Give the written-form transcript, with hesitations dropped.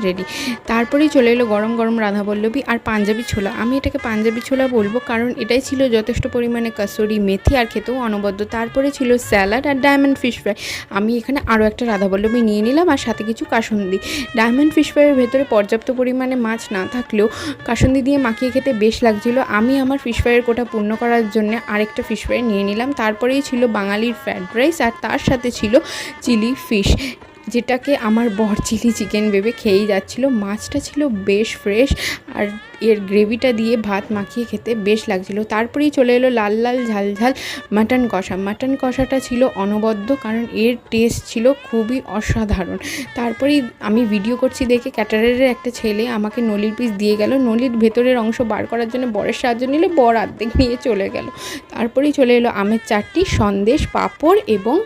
Ready. তারপরেই চলে এলো গরম গরম রাধাবল্লভী আর পাঞ্জাবি ছোলা। আমি এটাকে পাঞ্জাবি ছোলা বলবো কারণ এটাই ছিল যথেষ্ট পরিমাণে কাসুরি মেথি আর খেতেও অনবদ্য। তারপরে ছিল স্যালাড আর ডায়মন্ড ফিশ ফ্রাই। আমি এখানে আরও একটা রাধাবল্লভী নিয়ে নিলাম আর সাথে কিছু কাসুন্দি। ডায়মন্ড ফিশ ফ্রাইয়ের ভেতরে পর্যাপ্ত পরিমাণে মাছ না থাকলেও কাসুন্দি দিয়ে মাখিয়ে খেতে বেশ লাগছিল। আমি আমার ফিশ ফ্রাইয়ের কোটা পূর্ণ করার জন্য আরেকটা ফিশ ফ্রাই নিয়ে নিলাম। তারপরেই ছিল বাঙালির ফ্রায়েড রাইস আর তার সাথে ছিল চিলি ফিশ, যেটাকে আমার বর চিলি চিকেন ভেবে খেয়েই যাচ্ছিলো। মাছটা ছিল বেশ ফ্রেশ আর এর গ্রেভিটা দিয়ে ভাত মাখিয়ে খেতে বেশ লাগছিলো। তারপরেই চলে এলো লাল লাল ঝাল ঝাল মাটন কষা। মাটন কষাটা ছিল অনবদ্য কারণ এর টেস্ট ছিল খুবই অসাধারণ। তারপরেই আমি ভিডিও করছি দেখে ক্যাটারারের একটা ছেলে আমাকে নলির পিস দিয়ে গেল। নলির ভেতরের অংশ বার করার জন্য বরের সাহায্য নিলে বর অর্ধেক নিয়ে চলে গেল। তারপরেই চলে এলো আমের চাটনি, সন্দেশ, পাঁপড় এবং